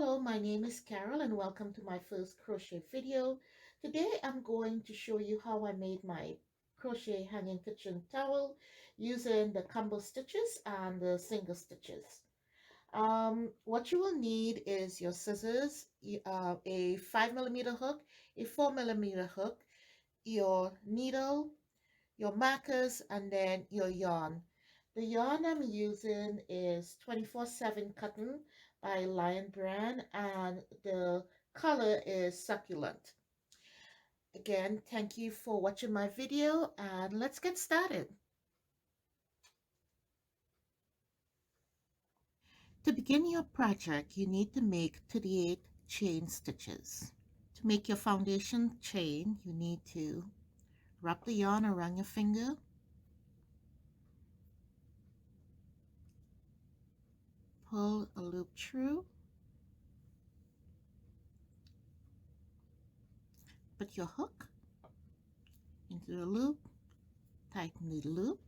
Hello, my name is Carol and welcome to my first crochet video. Today I'm going to show you how I made my crochet hanging kitchen towel using the combo stitches and the single stitches. What you will need is your scissors, a 5mm hook, a 4mm hook, your needle, your markers, and then your yarn. The yarn I'm using is 24/7 cotton by Lion Brand, and the color is succulent. Again, thank you for watching my video, and let's get started. To begin your project, you need to make 38 chain stitches. To make your foundation chain, you need to wrap the yarn around your finger, pull a loop through, put your hook into the loop, tighten the loop,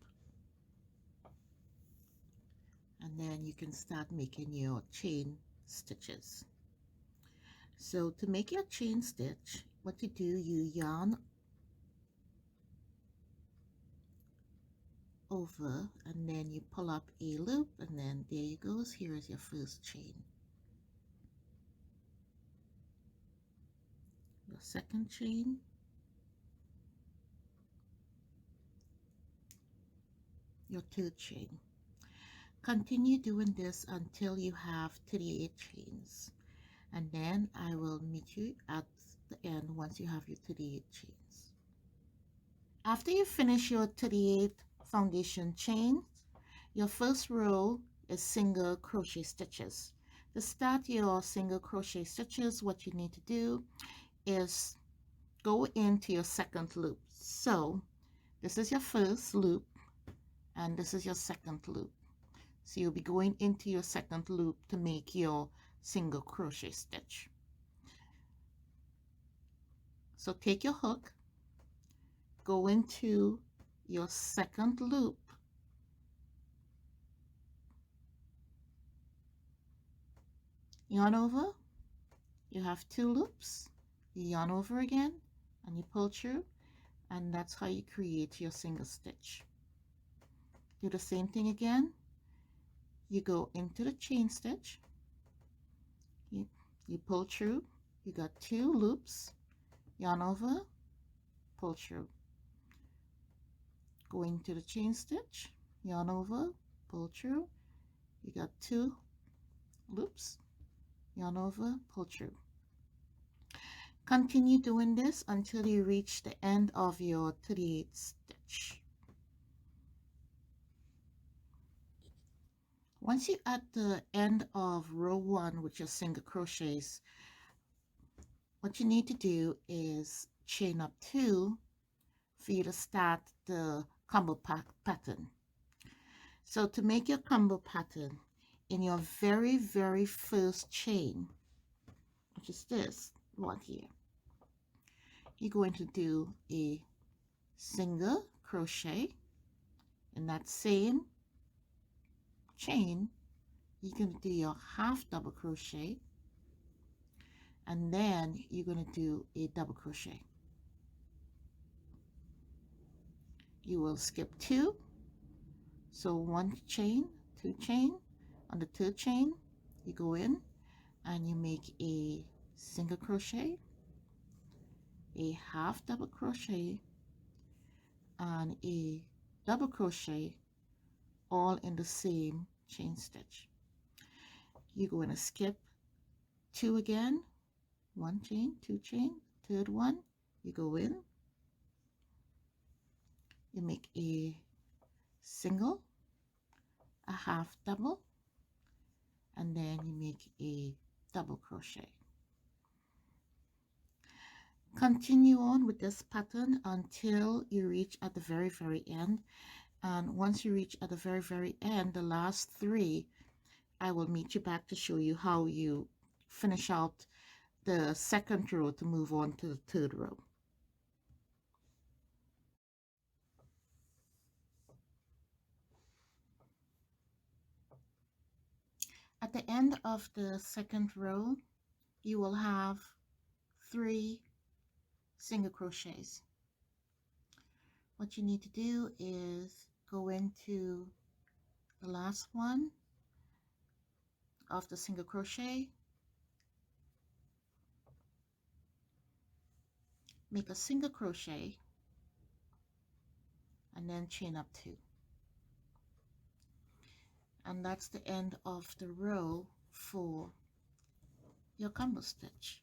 and then you can start making your chain stitches. So to make your chain stitch, what you do, you yarn over and then you pull up a loop, and then there you go. Here is your first chain. Your second chain, your third chain. Continue doing this until you have 38 chains, and then I will meet you at the end once you have your 38 chains. After you finish your 38 foundation chains, your first row is single crochet stitches. To start your single crochet stitches, what you need to do is go into your second loop. So this is your first loop and this is your second loop. So you'll be going into your second loop to make your single crochet stitch. So take your hook, go into your second loop, yarn over, you have 2 loops, you yarn over again and you pull through, and that's how you create your single stitch. Do the same thing again. You go into the chain stitch, you pull through, you got 2 loops, yarn over, pull through, go into the chain stitch, yarn over, pull through, you got 2 loops, yarn over, pull through. Continue doing this until you reach the end of your 38th stitch. Once you're at the end of row 1 with your single crochets, what you need to do is chain up 2 for you to start the combo pattern. So to make your combo pattern, in your very first chain, which is this one here, you're going to do a single crochet. In that same chain, you're going to do your half double crochet, and then you're going to do a double crochet. You will skip 2, so 1 chain, 2 chain. On the 3rd chain, you go in and you make a single crochet, a half double crochet, and a double crochet, all in the same chain stitch. You're going to skip 2 again, 1 chain, 2 chain, 3rd one, you go in, you make a single, a half double, and then you make a double crochet. Continue on with this pattern until you reach at the very end, and once you reach at the very end, the last 3, I will meet you back to show you how you finish out the 2nd row to move on to the 3rd row. At the end of the second row, you will have 3 single crochets. What you need to do is go into the last one of the single crochet, make a single crochet, and then chain up 2. And that's the end of the row for your combo stitch.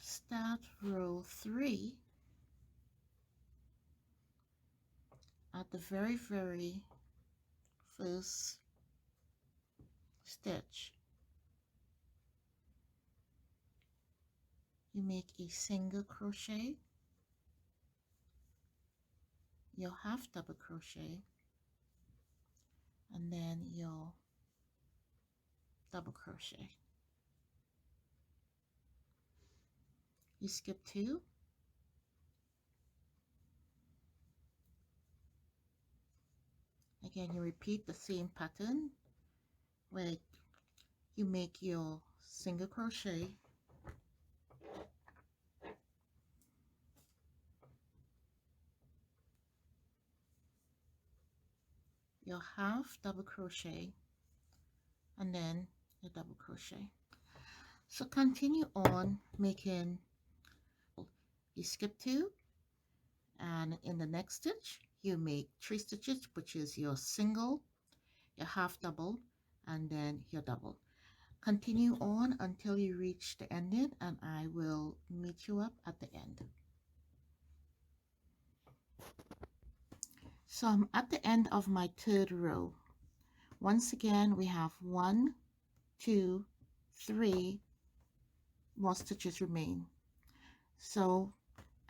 Start row 3 at the very first stitch. You make a single crochet, your half double crochet, and then your double crochet. You skip 2, again you repeat the same pattern where you make your single crochet, your half double crochet, and then your double crochet. So continue on making. You skip 2, and in the next stitch you make 3 stitches, which is your single, your half double, and then your double. Continue on until you reach the ending, and I will meet you up at the end. So I'm at the end of my third row. Once again, we have 1, 2, 3 more stitches remain. So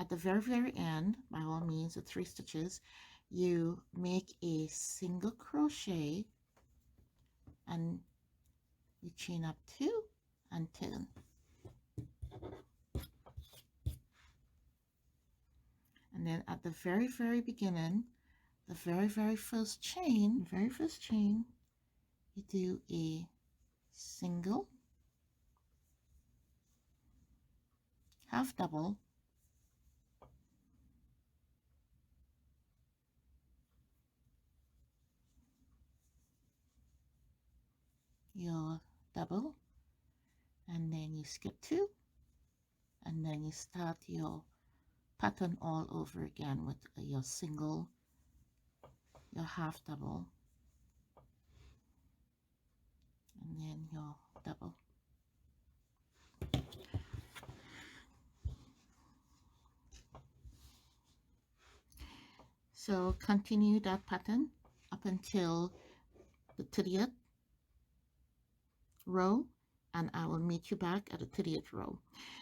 at the very end, by all means, the 3 stitches, you make a single crochet and you chain up 2 and turn. And then at the very beginning, the very first chain, you do a single, half double, your double, and then you skip 2, and then you start your pattern all over again with your single, your half double, and then your double. So continue that pattern up until the 30th row, and I will meet you back at the 30th row.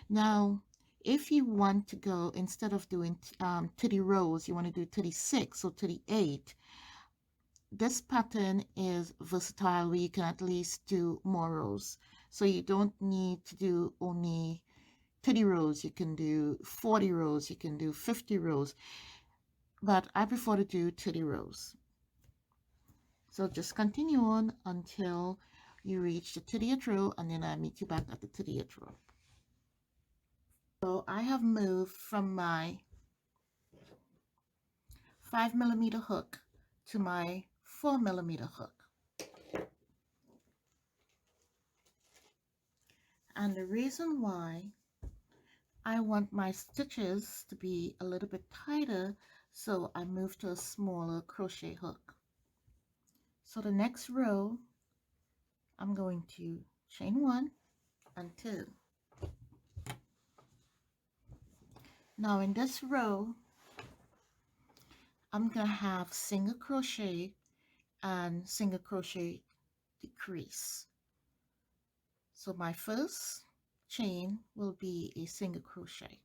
Now, if you want to go, instead of doing 30 rows, you want to do 36 or 38, this pattern is versatile where you can at least do more rows. So you don't need to do only 30 rows, you can do 40 rows, you can do 50 rows, but I prefer to do 30 rows. So just continue on until you reach the 30th row, and then I meet you back at the 30th row. So I have moved from my 5mm hook to my 4mm hook. And the reason why I want my stitches to be a little bit tighter, so I moved to a smaller crochet hook. So the next row, I'm going to chain 1 and 2. Now in this row, I'm going to have single crochet and single crochet decrease. So my first chain will be a single crochet.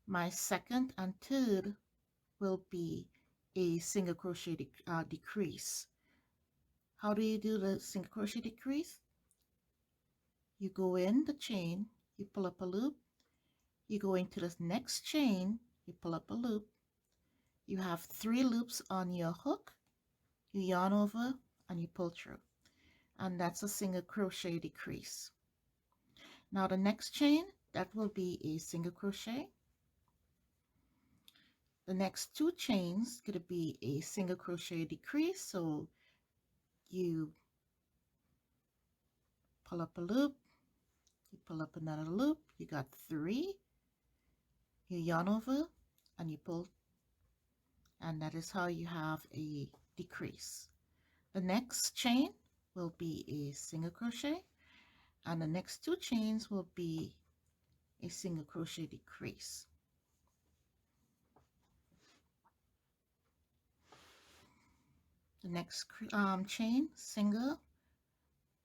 My second and third will be a single crochet decrease. How do you do the single crochet decrease? You go in the chain, you pull up a loop, you go into the next chain, you pull up a loop, you have 3 loops on your hook, you yarn over and you pull through, and that's a single crochet decrease. Now the next chain, that will be a single crochet. The next 2 chains going to be a single crochet decrease, so you pull up a loop, you pull up another loop, you got 3, you yarn over and you pull, and that is how you have a decrease. The next chain will be a single crochet, and the next 2 chains will be a single crochet decrease. The next chain, single,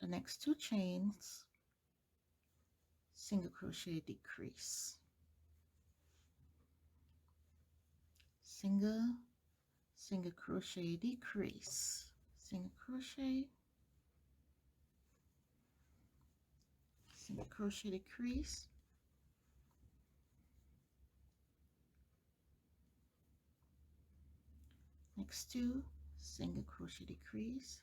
the next 2 chains, single crochet decrease, single, single crochet decrease, single crochet, single crochet decrease, next 2, single crochet decrease,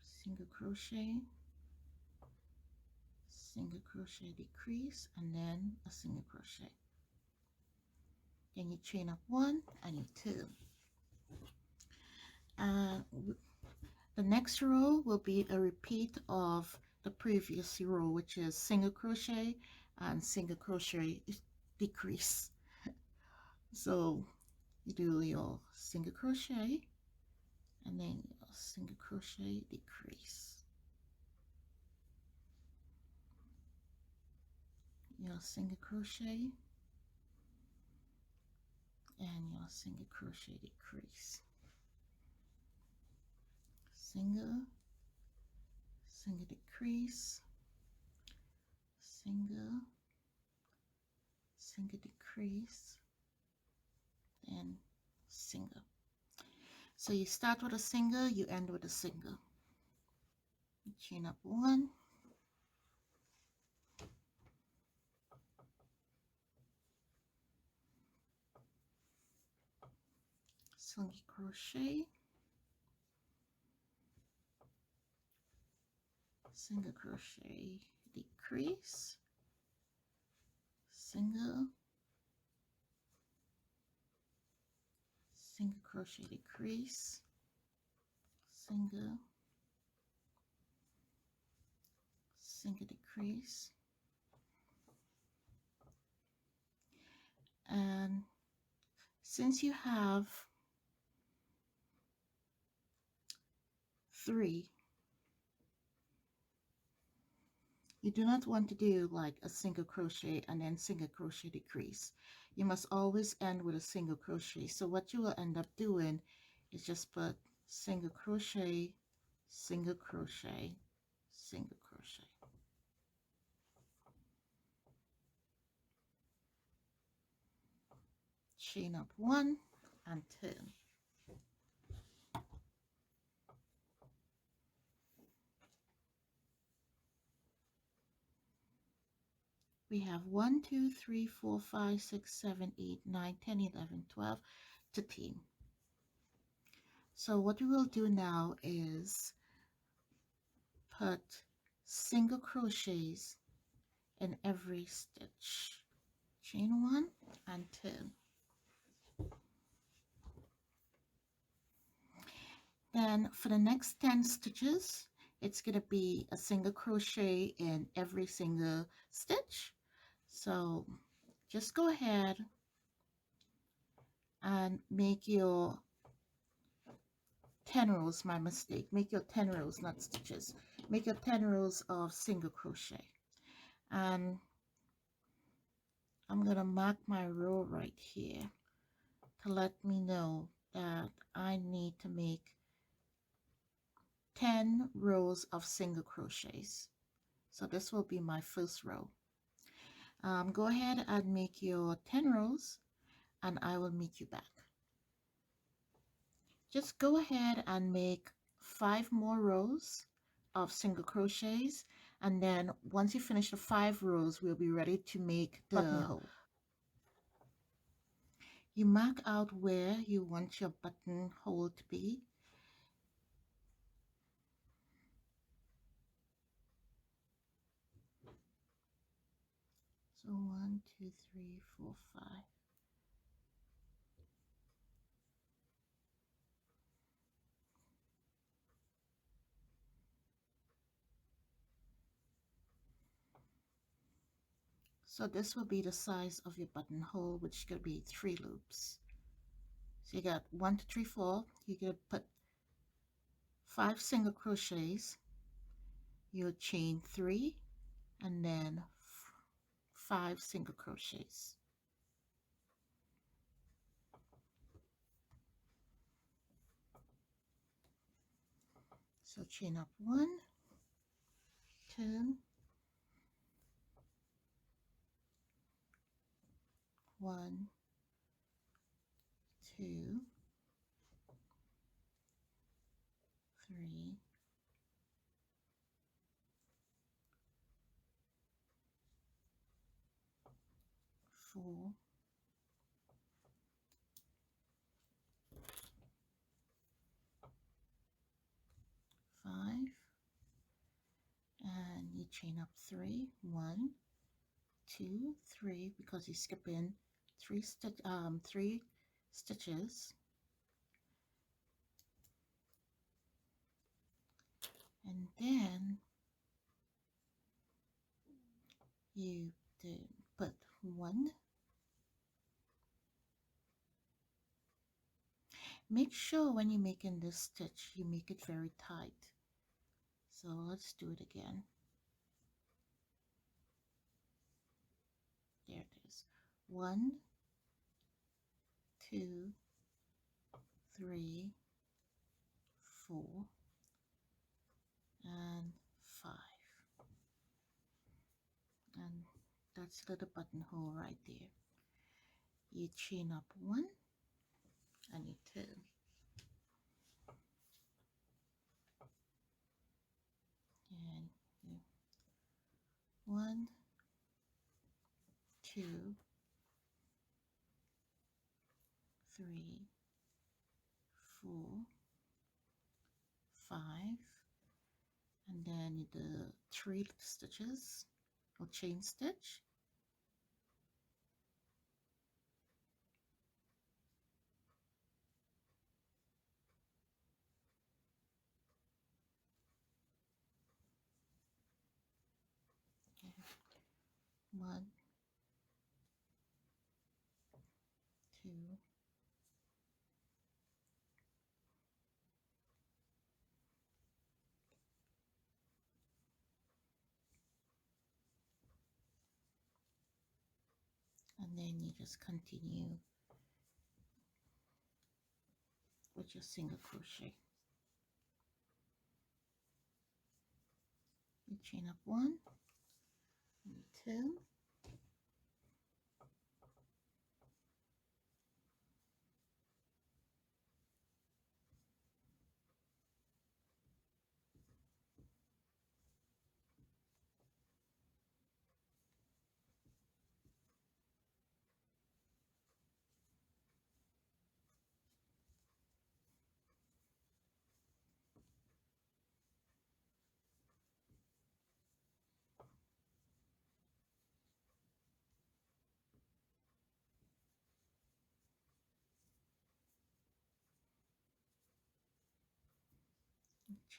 single crochet, single crochet decrease, and then a single crochet. Then you chain up 1 and you 2. The next row will be a repeat of the previous row, which is single crochet and single crochet decrease. So you do your single crochet and then your single crochet decrease, your single crochet and your single crochet decrease, single, single decrease, single, single decrease, and single. So you start with a single, you end with a single. You chain up 1, single crochet, single crochet decrease, single, single crochet decrease, single, single decrease, and since you have 3, you do not want to do like a single crochet and then single crochet decrease. You must always end with a single crochet. So what you will end up doing is just put single crochet, single crochet, single crochet. Chain up 1 and 2. We have 1, 2, 3, 4, 5, 6, 7, 8, 9, 10, 11, 12, 13. So what we will do now is put single crochets in every stitch. Chain 1 and 2. Then for the next 10 stitches, it's going to be a single crochet in every single stitch. So just go ahead and make your 10 rows, my mistake. Make your 10 rows, not stitches. Make your 10 rows of single crochet. And I'm going to mark my row right here to let me know that I need to make 10 rows of single crochets. So this will be my first row. Go ahead and make your 10 rows and I will meet you back. Just go ahead and make 5 more rows of single crochets, and then once you finish the 5 rows, we'll be ready to make the buttonhole. You mark out where you want your buttonhole to be. So 1, 2, 3, 4, 5. So this will be the size of your buttonhole, which could be 3 loops. So you got 1, 2, 3, 4. You're going to put 5 single crochets. You'll chain 3 and then 5 single crochets. So chain up 1, 2, 1, 2, 3, 4, 5, and you chain up 3, 1, 2, 3, because you skip in 3 stitches, and then you put 1. Make sure when you're making this stitch you make it very tight. So let's do it again. There it is. 1, 2, 3, 4, and 5. And that's the little buttonhole right there. You chain up 1 and you 2. And you 1, 2, 3, 4, 5, and then you do 3 stitches or chain stitch. Okay. 1, 2, and then you just continue with your single crochet. You chain up 1 and 2,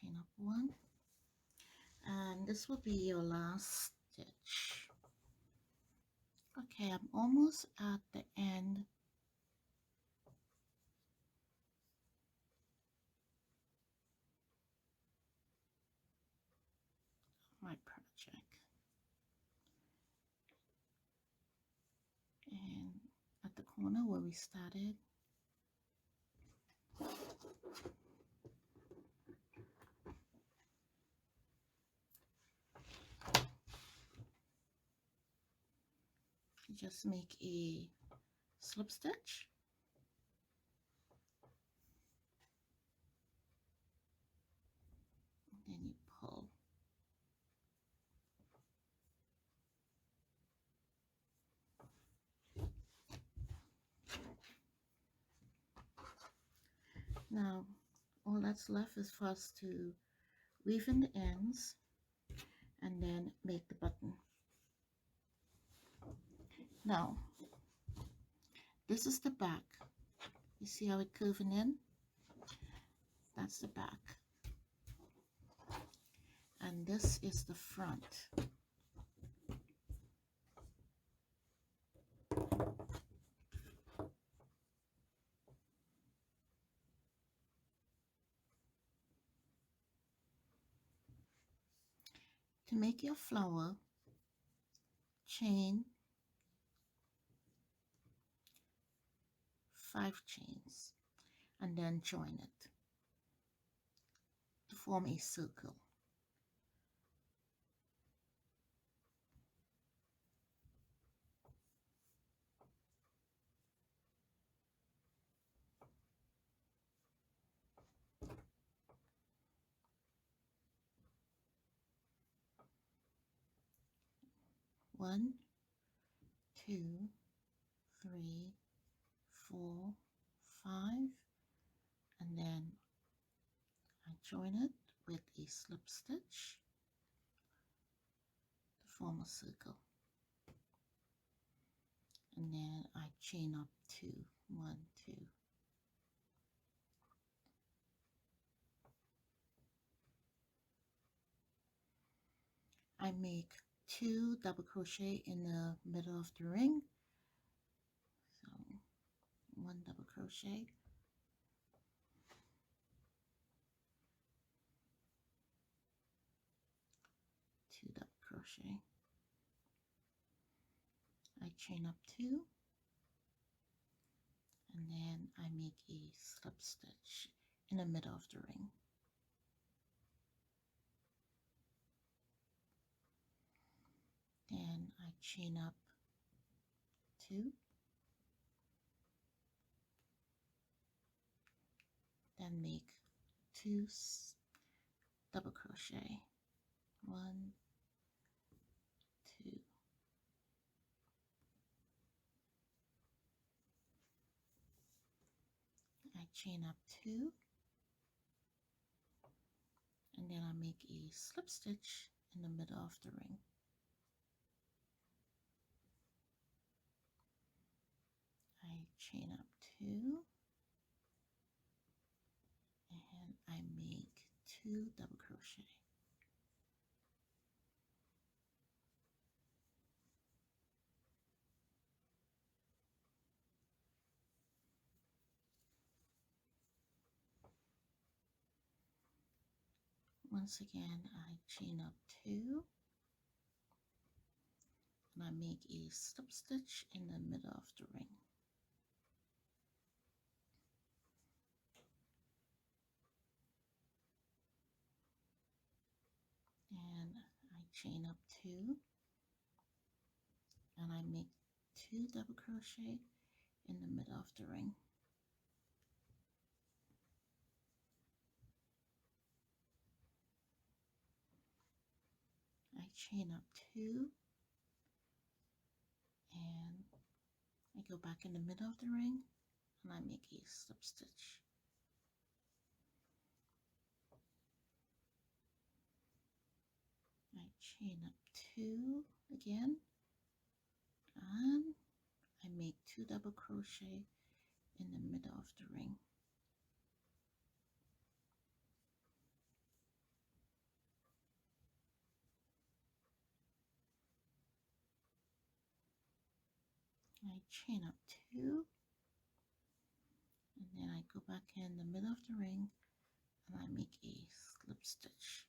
chain up 1, and this will be your last stitch. Okay, I'm almost at the end of my project, and at the corner where we started, you just make a slip stitch, and then you pull. Now all that's left is for us to weave in the ends and then make the button. Now this is the back. You see how it curving in? That's the back. And this is the front. To make your flower, chain 5 chains and then join it to form a circle. One, 2, 3, 4, 5, and then I join it with a slip stitch to form a circle, and then I chain up 2, 1, 2. I make 2 double crochet in the middle of the ring, so 1 double crochet, 2 double crochet, I chain up 2, and then I make a slip stitch in the middle of the ring. Then I chain up 2, then make 2 double crochet, 1, 2, I chain up 2, and then I make a slip stitch in the middle of the ring. I chain up 2, and I make 2 double crochet. Once again, I chain up 2, and I make a slip stitch in the middle of the ring. And I chain up 2, and I make 2 double crochet in the middle of the ring. I chain up 2, and I go back in the middle of the ring, and I make a slip stitch. I chain up 2 again, and I make 2 double crochet in the middle of the ring. I chain up 2, and then I go back in the middle of the ring, and I make a slip stitch.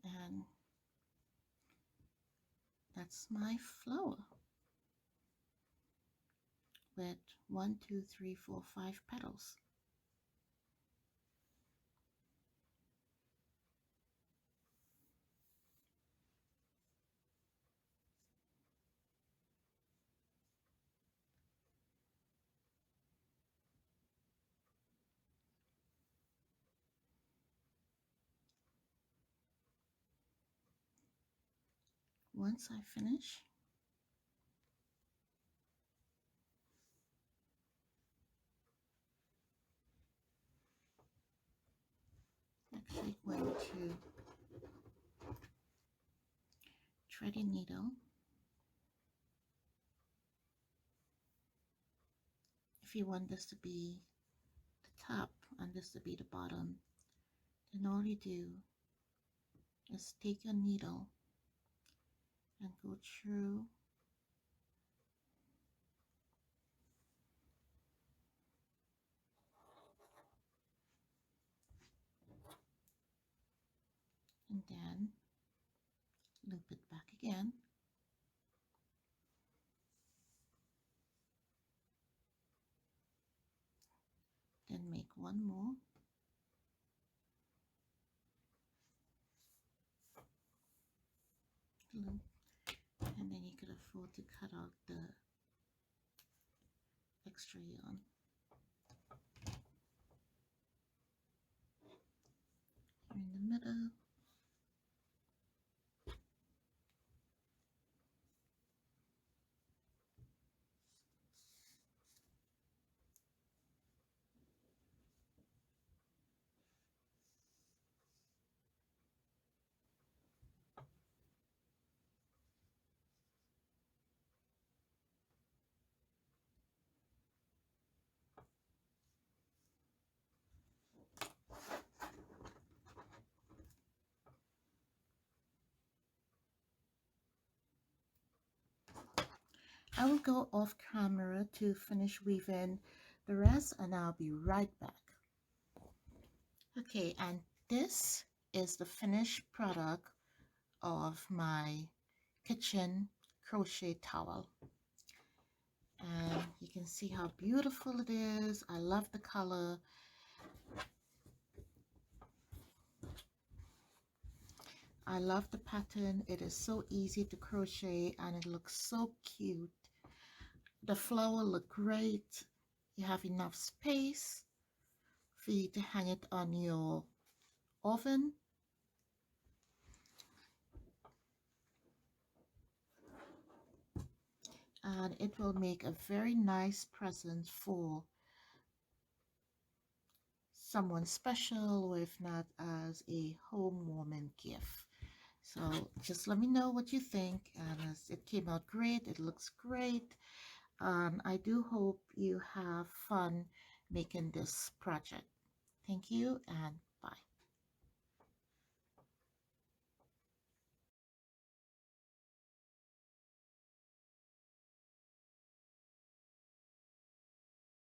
And that's my flower with 1, 2, 3, 4, 5 petals. Once I finish, simply going to thread a needle. If you want this to be the top and this to be the bottom, then all you do is take your needle and go through and then loop it back again. Then make one more. Loop. And then you could afford to cut out the extra yarn. Here in the middle. I will go off camera to finish weaving the rest and I'll be right back. Okay, and this is the finished product of my kitchen crochet towel. And you can see how beautiful it is. I love the color. I love the pattern. It is so easy to crochet and it looks so cute. The flower look great. You have enough space for you to hang it on your oven. And it will make a very nice present for someone special, or if not, as a home-warming gift. So just let me know what you think. And as it came out great, it looks great. I do hope you have fun making this project. Thank you and